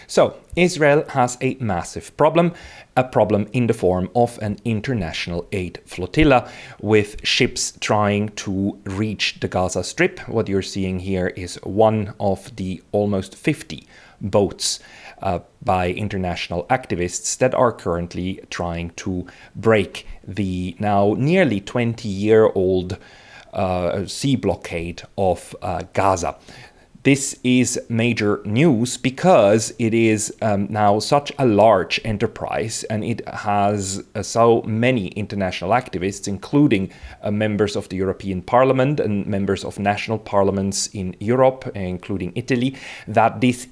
So, Israel has a massive problem, a problem in the form of an international aid flotilla with ships trying to reach the Gaza Strip. What you're seeing here is one of the almost 50 boats by international activists that are currently trying to break the now nearly 20-year-old sea blockade of Gaza. This is major news because it is now such a large enterprise, and it has so many international activists, including members of the European Parliament and members of national parliaments in Europe, including Italy, that this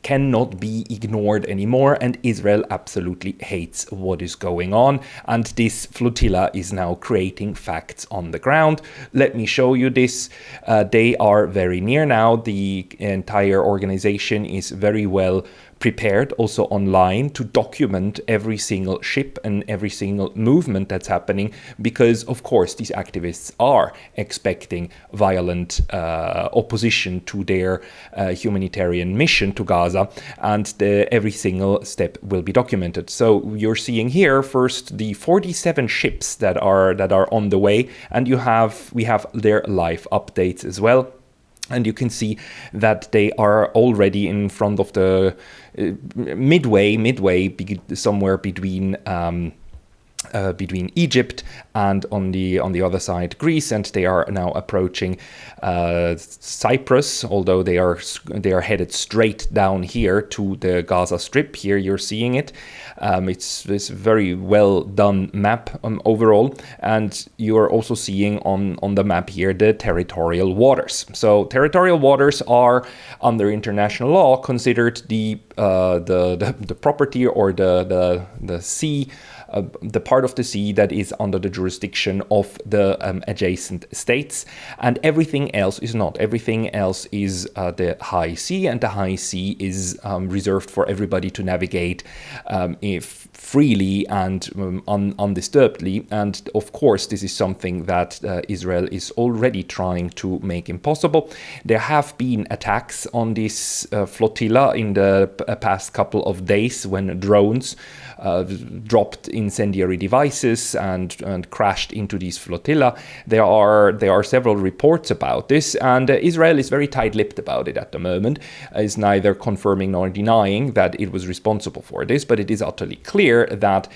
cannot be ignored anymore, and Israel absolutely hates what is going on, and this flotilla is now creating facts on the ground. Let me show you this. They are very near now. The entire organization is very well prepared also online to document every single ship and every single movement that's happening, because of course these activists are expecting violent opposition to their humanitarian mission to Gaza, and every single step will be documented. So you're seeing here first the 47 ships that are on the way, and we have their live updates as well. And you can see that they are already in front of the midway, somewhere between Egypt and on the other side Greece, and they are now approaching Cyprus, although they are headed straight down here to the Gaza Strip. Here you're seeing it. It's this very well done map overall, and you are also seeing on the map here the territorial waters. So territorial waters are under international law considered the property or the sea, the part of the sea that is under the jurisdiction of the adjacent states, and everything else is not. Everything else is the high sea, and the high sea is reserved for everybody to navigate freely and undisturbedly. And of course, this is something that Israel is already trying to make impossible. There have been attacks on this flotilla in the past couple of days when drones dropped incendiary devices and crashed into these flotilla. There are several reports about this, and Israel is very tight-lipped about it at the moment. Is neither confirming nor denying that it was responsible for this, but it is utterly clear that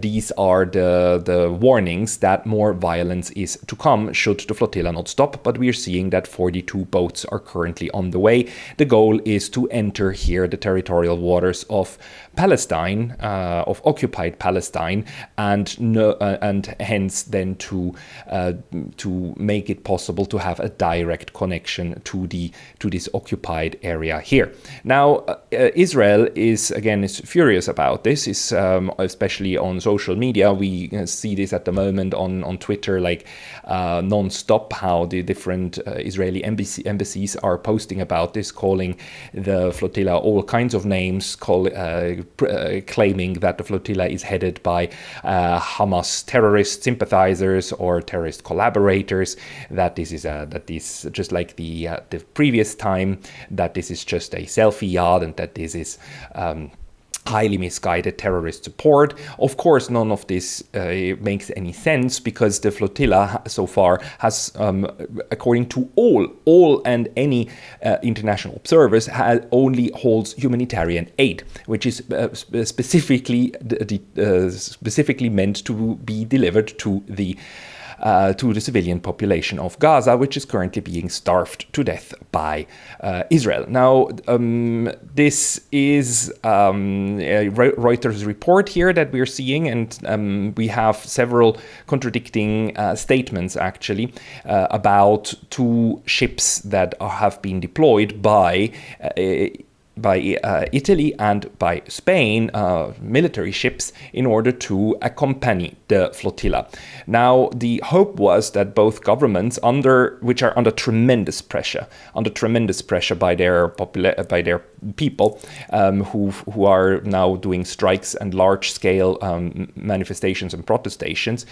these are the warnings that more violence is to come should the flotilla not stop. But we are seeing that 42 boats are currently on the way. The goal is to enter here the territorial waters of Palestine, of occupied Palestine, and hence then to make it possible to have a direct connection to this occupied area here. Now, Israel is furious about this. Is especially on social media. We see this at the moment on Twitter, like non-stop, how the different Israeli embassies are posting about this, calling the flotilla all kinds of names, claiming that the flotilla is headed by Hamas terrorist sympathizers or terrorist collaborators, that this is just like the previous time, that this is just a selfie yard, and that this is highly misguided terrorist support. Of course, none of this makes any sense, because the flotilla so far has, according to all and any international observers, only holds humanitarian aid, which is specifically meant to be delivered to the civilian population of Gaza, which is currently being starved to death by Israel. Now, this is a Reuters report here that we're seeing, and we have several contradicting statements, actually, about two ships that have been deployed by Italy and by Spain, military ships, in order to accompany the flotilla. Now, the hope was that both governments, which are under tremendous pressure by their people, who are now doing strikes and large-scale manifestations and protestations,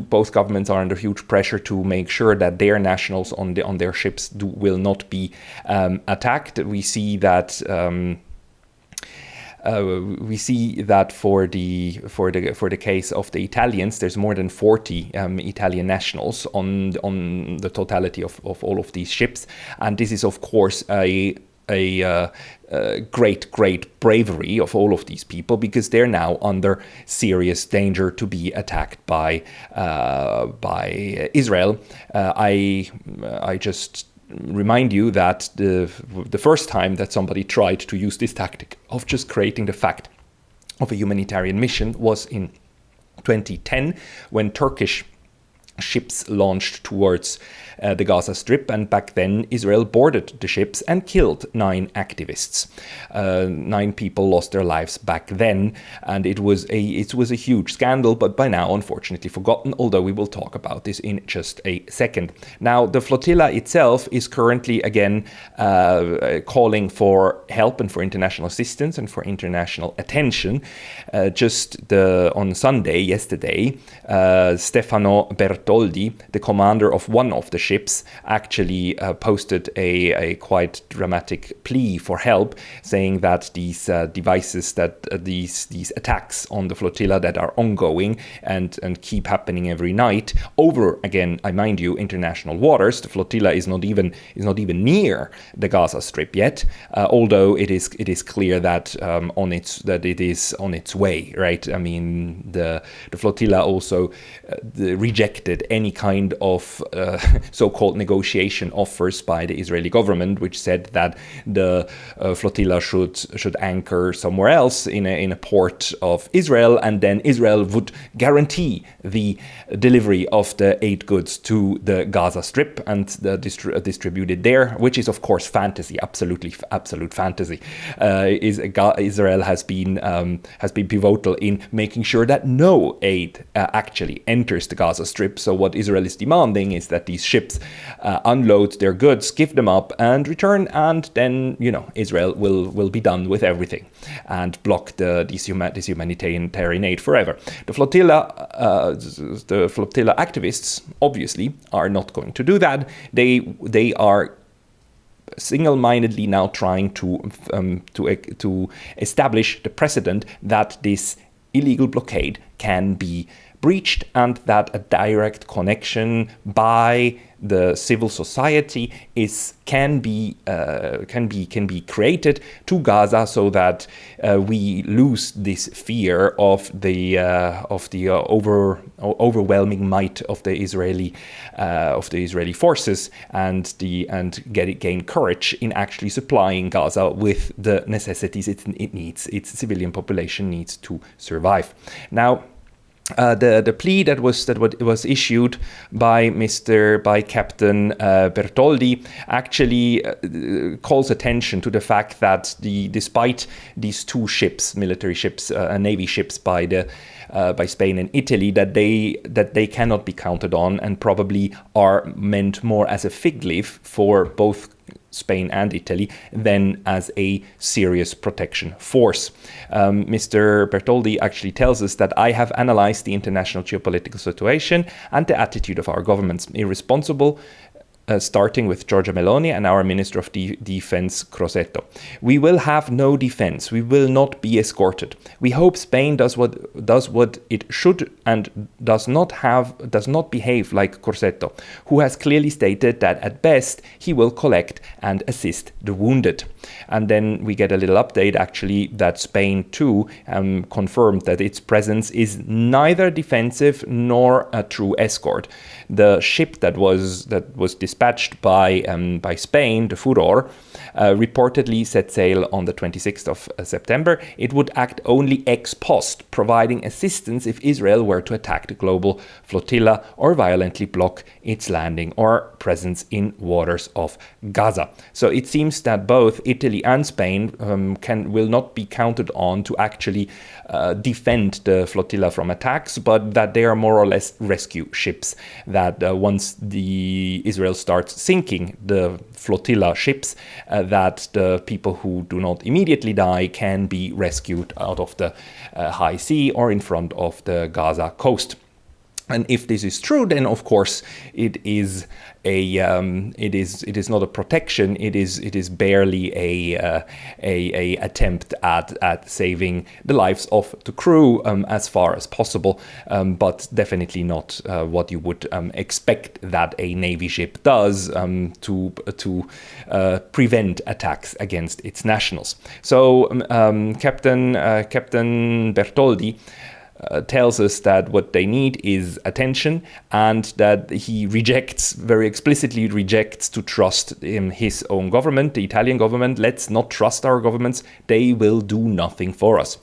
both governments are under huge pressure to make sure that their nationals on their ships will not be attacked. We see that we see that for the case of the Italians, there's more than 40 Italian nationals on the totality of all of these ships, and this is of course a great bravery of all of these people, because they're now under serious danger to be attacked by Israel. I just remind you that the first time that somebody tried to use this tactic of just creating the fact of a humanitarian mission was in 2010, when Turkish ships launched towards the Gaza Strip, and back then Israel boarded the ships and killed 9 activists. 9 people lost their lives back then, and it was a huge scandal, but by now unfortunately forgotten, although we will talk about this in just a second. Now, the flotilla itself is currently again calling for help and for international assistance and for international attention. On Sunday, yesterday, Stefano Bertoldi, the commander of one of the ships, actually posted a quite dramatic plea for help, saying that these devices, that these attacks on the flotilla that are ongoing and keep happening every night over, again, I mind you, international waters. The flotilla is not even near the Gaza Strip yet, although it is clear that it is on its way, right? I mean, the flotilla also rejected any kind of so-called negotiation offers by the Israeli government, which said that the flotilla should anchor somewhere else in a port of Israel, and then Israel would guarantee the delivery of the aid goods to the Gaza Strip and distributed there, which is of course fantasy, absolute fantasy. Israel has been pivotal in making sure that no aid actually enters the Gaza Strip. So what Israel is demanding is that these ships unload their goods, give them up, and return, and then Israel will be done with everything and block this humanitarian aid forever. The flotilla activists obviously are not going to do that. They are single-mindedly now trying to establish the precedent that this illegal blockade can be breached, and that a direct connection by the civil society can be created to Gaza, so that we lose this fear of the overwhelming might of the Israeli forces, and gain courage in actually supplying Gaza with the necessities it needs, its civilian population needs to survive. Now, the plea that was issued by Captain Bertoldi actually calls attention to the fact that despite these 2 ships, military ships, navy ships by Spain and Italy, that they cannot be counted on, and probably are meant more as a fig leaf for both Spain and Italy than as a serious protection force. Mr. Bertoldi actually tells us that I have analyzed the international geopolitical situation and the attitude of our governments. Irresponsible, starting with Giorgia Meloni and our Minister of Defense, Crosetto. We will have no defense. We will not be escorted. We hope Spain does what it should and does not behave like Crosetto, who has clearly stated that at best he will collect and assist the wounded. And then we get a little update actually that Spain too confirmed that its presence is neither defensive nor a true escort. The ship that was dispatched by Spain, the Furor, reportedly set sail on the 26th of September. It would act only ex post, providing assistance if Israel were to attack the global flotilla or violently block its landing or presence in waters of Gaza. So it seems that both Italy and Spain will not be counted on to actually defend the flotilla from attacks, but that they are more or less rescue ships, that once Israel starts sinking the flotilla ships, that the people who do not immediately die can be rescued out of the high sea or in front of the Gaza coast. And if this is true, then of course it is not a protection. It is barely a attempt at saving the lives of the crew as far as possible, but definitely not what you would expect that a Navy ship does to prevent attacks against its nationals. So Captain Bertoldi tells us that what they need is attention, and that he very explicitly rejects to trust in his own government, the Italian government. Let's not trust our governments. They will do nothing for us.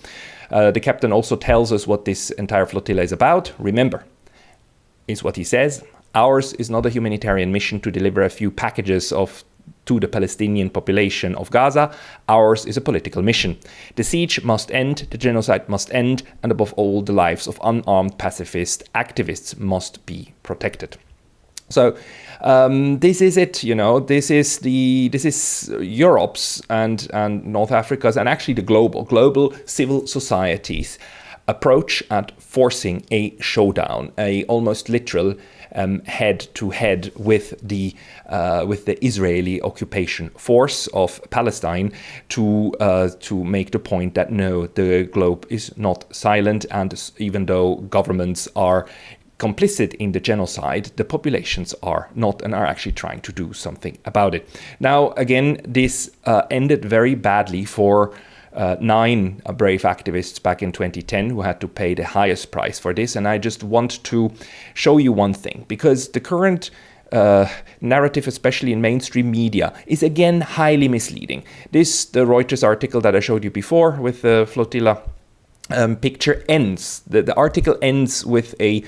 The captain also tells us what this entire flotilla is about. Remember, is what he says. Ours is not a humanitarian mission to deliver a few packages to the Palestinian population of Gaza. Ours is a political mission. The siege must end, the genocide must end, and above all, the lives of unarmed pacifist activists must be protected. So this is it, this is Europe's and North Africa's, and actually the global civil society's approach at forcing a showdown, a almost literal head-to-head with the Israeli occupation force of Palestine to make the point that no, the globe is not silent, and even though governments are complicit in the genocide, the populations are not, and are actually trying to do something about it. Now, again, this ended very badly for 9 brave activists back in 2010 who had to pay the highest price for this. And I just want to show you one thing, because the current narrative, especially in mainstream media, is again highly misleading. The Reuters article that I showed you before with the flotilla picture ends. The article ends with a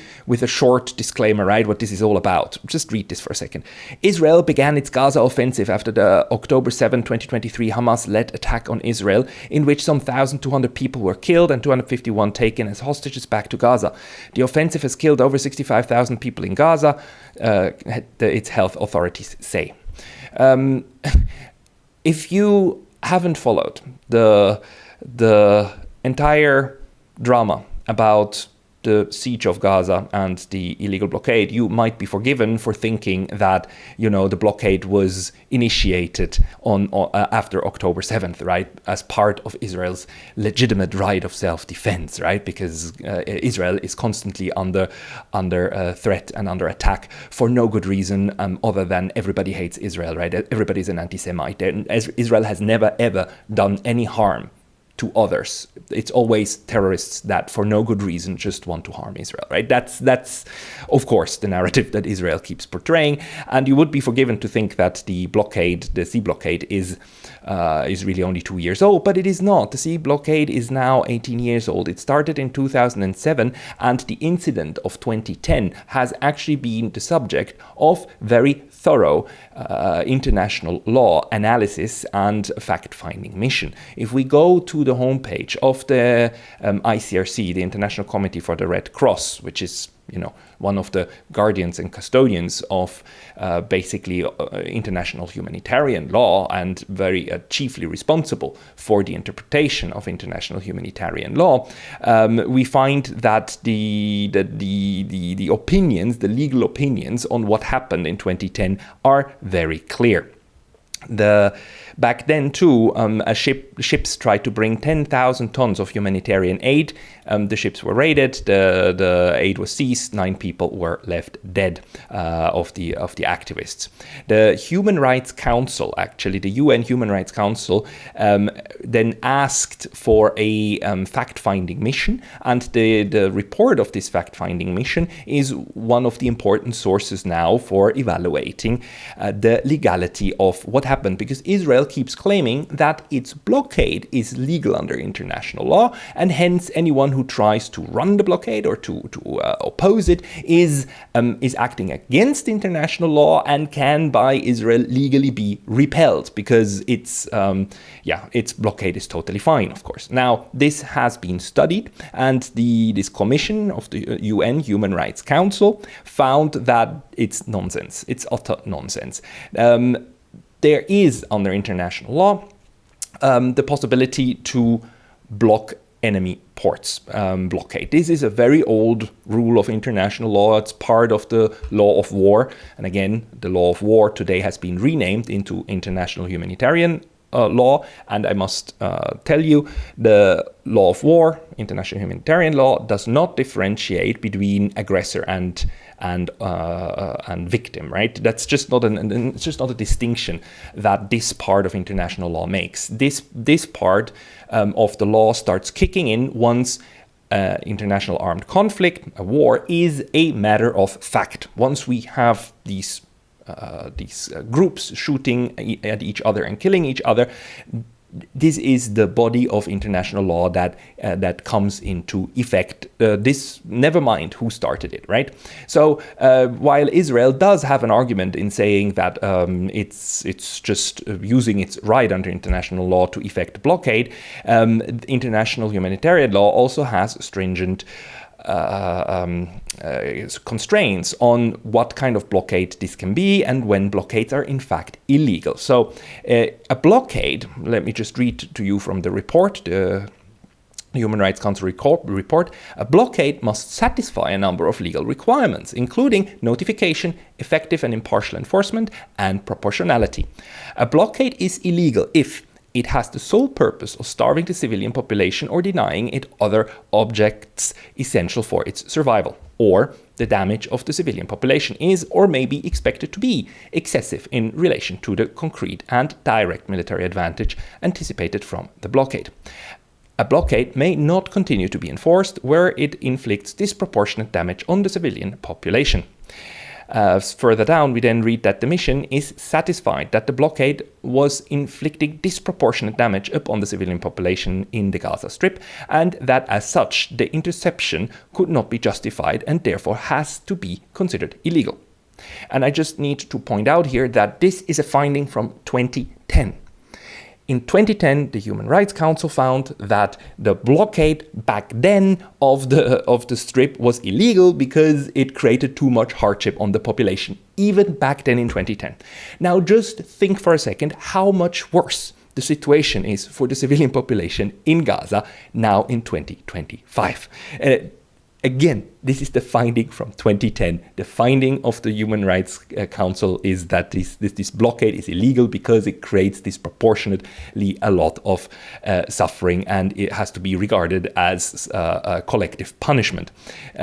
short disclaimer, right? What this is all about. Just read this for a second. Israel began its Gaza offensive after the October 7, 2023 Hamas-led attack on Israel, in which some 1,200 people were killed and 251 taken as hostages back to Gaza. The offensive has killed over 65,000 people in Gaza, its health authorities say. If you haven't followed the entire drama about the siege of Gaza and the illegal blockade, you might be forgiven for thinking that, the blockade was initiated after October 7th, right? As part of Israel's legitimate right of self-defense, right? Because Israel is constantly under threat and under attack for no good reason other than everybody hates Israel, right? Everybody's an anti-Semite. Israel has never, ever done any harm to others. It's always terrorists that, for no good reason, just want to harm Israel, right? That's of course, the narrative that Israel keeps portraying. And you would be forgiven to think that the sea blockade, is really only 2 years old, but it is not. The sea blockade is now 18 years old. It started in 2007, and the incident of 2010 has actually been the subject of very thorough international law analysis and fact-finding mission. If we go to the homepage of the ICRC, the International Committee for the Red Cross, which is one of the guardians and custodians of basically international humanitarian law, and very chiefly responsible for the interpretation of international humanitarian law, we find that the opinions, the legal opinions on what happened in 2010 are very clear. Back then, too, ships tried to bring 10,000 tons of humanitarian aid. The ships were raided, the aid was seized, 9 people were left dead of the activists. The Human Rights Council, actually, the UN Human Rights Council, then asked for a fact-finding mission, and the report of this fact-finding mission is one of the important sources now for evaluating the legality of what happened, because Israel keeps claiming that its blockade is legal under international law, and hence anyone who tries to run the blockade or to oppose it is acting against international law and can by Israel legally be repelled, because its blockade is totally fine, of course. Now, this has been studied, and this commission of the UN Human Rights Council found that it's nonsense. It's utter nonsense. There is, under international law, the possibility to block enemy ports blockade. This is a very old rule of international law. It's part of the law of war. And again, the law of war today has been renamed into international humanitarian law. And I must tell you, the law of war, international humanitarian law, does not differentiate between aggressor and victim, right? That's just not it's just not a distinction that this part of international law makes. This part of the law starts kicking in once international armed conflict, a war, is a matter of fact. Once we have these groups shooting at each other and killing each other, this is the body of international law that comes into effect. This, never mind who started it, right? So while Israel does have an argument in saying that it's just using its right under international law to effect blockade, international humanitarian law also has stringent constraints on what kind of blockade this can be and when blockades are in fact illegal. So a blockade, let me just read to you from the report, the Human Rights Council report, a blockade must satisfy a number of legal requirements, including notification, effective and impartial enforcement, and proportionality. A blockade is illegal if it has the sole purpose of starving the civilian population or denying it other objects essential for its survival, or the damage of the civilian population is or may be expected to be excessive in relation to the concrete and direct military advantage anticipated from the blockade. A blockade may not continue to be enforced where it inflicts disproportionate damage on the civilian population. Further down, we then read that the mission is satisfied that the blockade was inflicting disproportionate damage upon the civilian population in the Gaza Strip, and that as such, the interception could not be justified and therefore has to be considered illegal. And I just need to point out here that this is a finding from 2010. In 2010, the Human Rights Council found that the blockade back then of the strip was illegal because it created too much hardship on the population, even back then in 2010. Now just think for a second how much worse the situation is for the civilian population in Gaza now in 2025. Again, this is the finding from 2010. The finding of the Human Rights Council is that this blockade is illegal because it creates disproportionately a lot of suffering, and it has to be regarded as a collective punishment,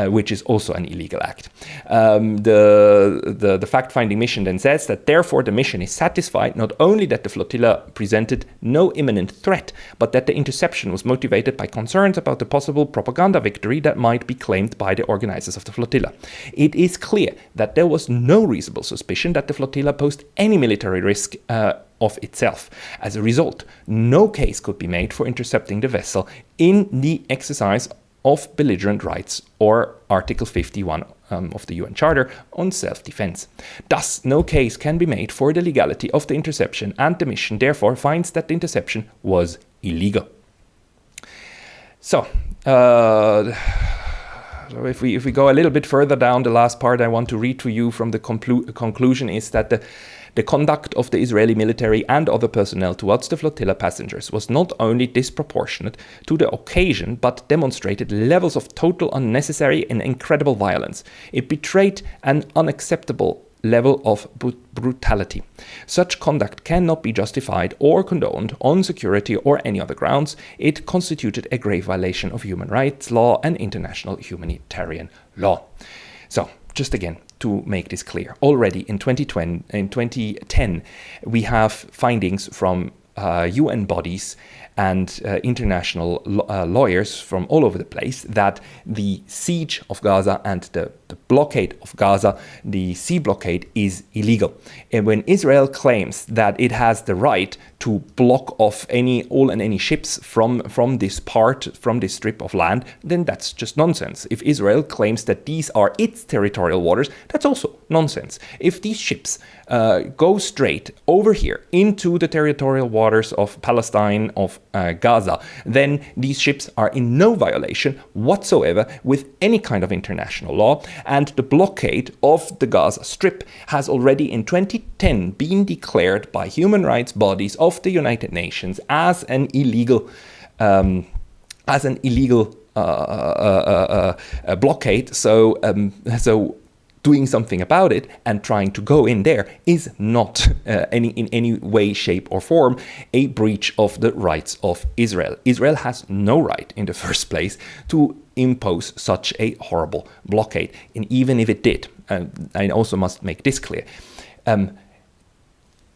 which is also an illegal act. The fact-finding mission then says that therefore the mission is satisfied not only that the flotilla presented no imminent threat, but that the interception was motivated by concerns about the possible propaganda victory that might be claimed by the organizers of the flotilla. It is clear that there was no reasonable suspicion that the flotilla posed any military risk of itself. As a result, no case could be made for intercepting the vessel in the exercise of belligerent rights or Article 51 of the UN Charter on self-defense. Thus, no case can be made for the legality of the interception, and the mission therefore finds that the interception was illegal. So, if we go a little bit further down, the last part I want to read to you from the conclusion is that the conduct of the Israeli military and other personnel towards the flotilla passengers was not only disproportionate to the occasion, but demonstrated levels of total unnecessary and incredible violence. It betrayed an unacceptable level of brutality. Such conduct cannot be justified or condoned on security or any other grounds. It constituted a grave violation of human rights law and international humanitarian law. So, just again, to make this clear, already in 2010, we have findings from UN bodies and international lawyers from all over the place that the siege of Gaza and the blockade of Gaza, the sea blockade, is illegal. And when Israel claims that it has the right to block off all and any ships from this strip of land, then that's just nonsense. If Israel claims that these are its territorial waters, that's also nonsense. If these ships go straight over here into the territorial waters of Palestine, of Gaza, then these ships are in no violation whatsoever with any kind of international law, and the blockade of the Gaza Strip has already in 2010 been declared by human rights bodies of the United Nations as an illegal as an illegal blockade. So doing something about it and trying to go in there is not in any way, shape or form a breach of the rights of Israel. Israel has no right in the first place to impose such a horrible blockade. And even if it did, I also must make this clear,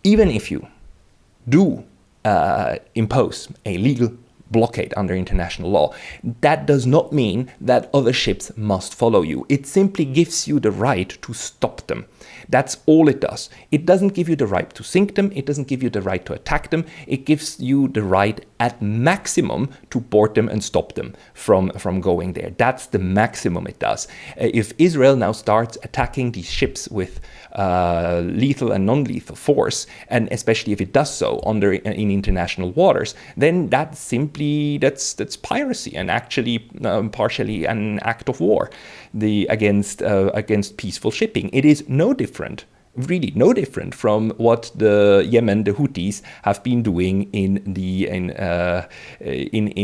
even if you do impose a legal blockade under international law, that does not mean that other ships must follow you. It simply gives you the right to stop them. That's all it does. It doesn't give you the right to sink them. It doesn't give you the right to attack them. It gives you the right at maximum to board them and stop them from going there. That's the maximum it does. If Israel now starts attacking these ships with lethal and non-lethal force, and especially if it does so in international waters, then that's piracy and actually partially an act of war against peaceful shipping. It is no different, really no different from what the Houthis have been doing in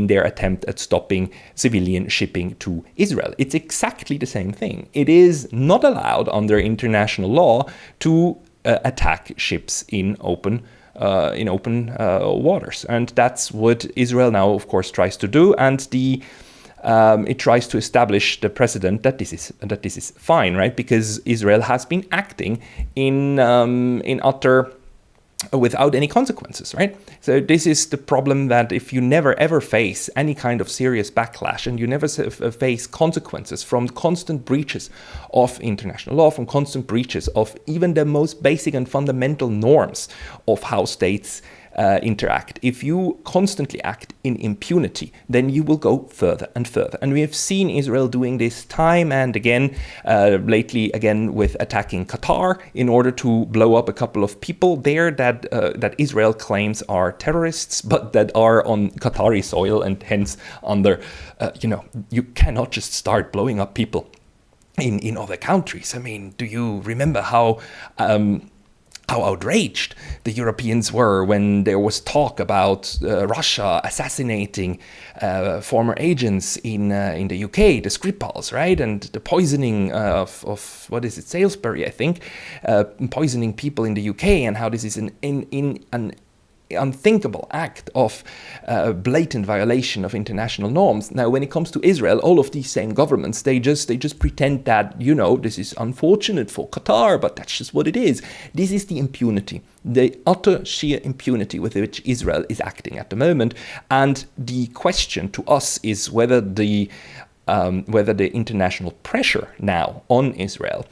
their attempt at stopping civilian shipping to Israel. It's exactly the same thing. It is not allowed under international law to attack ships in open waters, and that's what Israel now, of course, tries to do. And it tries to establish the precedent that this is fine, right? Because Israel has been acting in utter without any consequences, right? So this is the problem, that if you never ever face any kind of serious backlash and you never face consequences from constant breaches of international law, from constant breaches of even the most basic and fundamental norms of how states interact. If you constantly act in impunity, then you will go further and further. And we have seen Israel doing this time and again, lately again with attacking Qatar in order to blow up a couple of people there that Israel claims are terrorists, but that are on Qatari soil and hence under, you cannot just start blowing up people in other countries. I mean, do you remember how outraged the Europeans were when there was talk about Russia assassinating former agents in the UK, the Skripals, right? And the poisoning of what is it, Salisbury, I think, poisoning people in the UK, and how this is an unthinkable act of blatant violation of international norms. Now, when it comes to Israel, all of these same governments, they just pretend that, this is unfortunate for Qatar, but that's just what it is. This is the impunity, the utter sheer impunity with which Israel is acting at the moment. And the question to us is whether the international pressure now on Israel,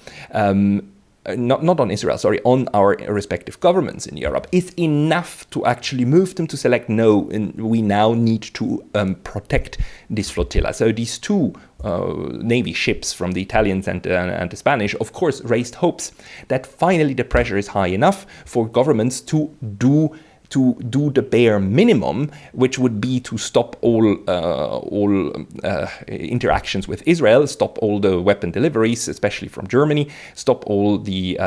not on Israel, sorry, on our respective governments in Europe, is enough to actually move them to select, no, we now need to protect this flotilla. So these two Navy ships from the Italians and the Spanish, of course, raised hopes that finally the pressure is high enough for governments to do the bare minimum, which would be to stop all interactions with Israel, stop all the weapon deliveries, especially from Germany, stop all the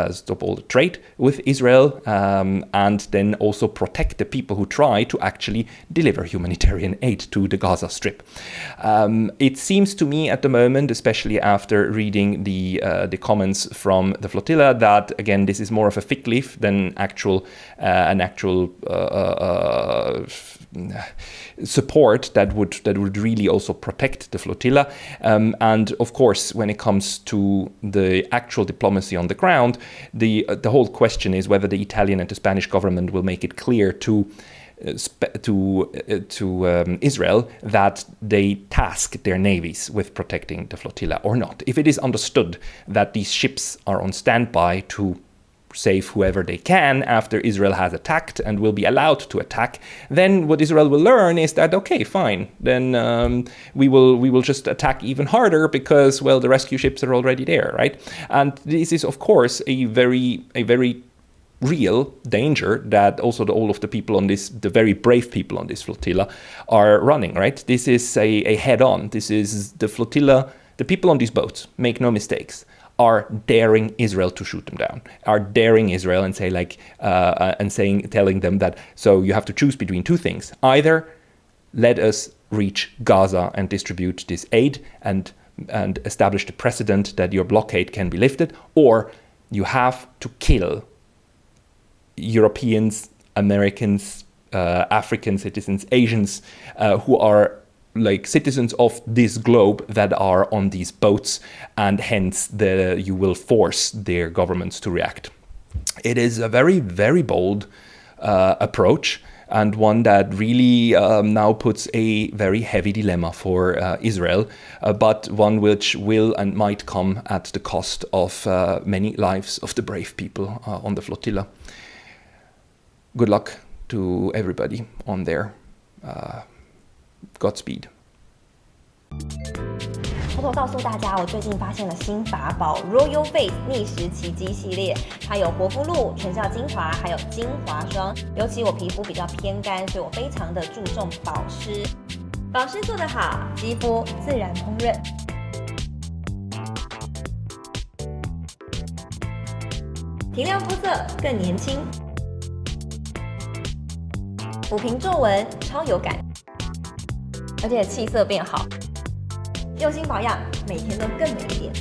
trade with Israel, and then also protect the people who try to actually deliver humanitarian aid to the Gaza Strip. It seems to me at the moment, especially after reading the comments from the flotilla, that again this is more of a fig leaf than an actual support that would really also protect the flotilla. And of course, when it comes to the actual diplomacy on the ground, the whole question is whether the Italian and the Spanish government will make it clear to Israel that they task their navies with protecting the flotilla or not. If it is understood that these ships are on standby to save whoever they can after Israel has attacked and will be allowed to attack, then what Israel will learn is that, okay, fine, then we will just attack even harder because, well, the rescue ships are already there, right? And this is, of course, a very real danger that also all of the people on this, the very brave people on this flotilla, are running, right? This is a head-on. This is the flotilla. The people on these boats, make no mistakes, are daring Israel to shoot them down, are daring Israel and telling them that, so you have to choose between two things. Either let us reach Gaza and distribute this aid and establish the precedent that your blockade can be lifted, or you have to kill Europeans, Americans, African citizens, Asians, who are like citizens of this globe that are on these boats, and hence you will force their governments to react. It is a very, very bold approach, and one that really now puts a very heavy dilemma for Israel, but one which will and might come at the cost of many lives of the brave people on the flotilla. Good luck to everybody on there. Godspeed. 偷偷告诉大家，我最近发现了新法宝 Royal Face 逆时奇迹系列，它有活肤露、全效精华，还有精华霜。尤其我皮肤比较偏干，所以我非常的注重保湿。保湿做得好，肌肤自然烹饪。提亮肤色更年轻，抚平皱纹超有感，而且气色变好。用心保养，每天都更美一点。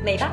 美吧。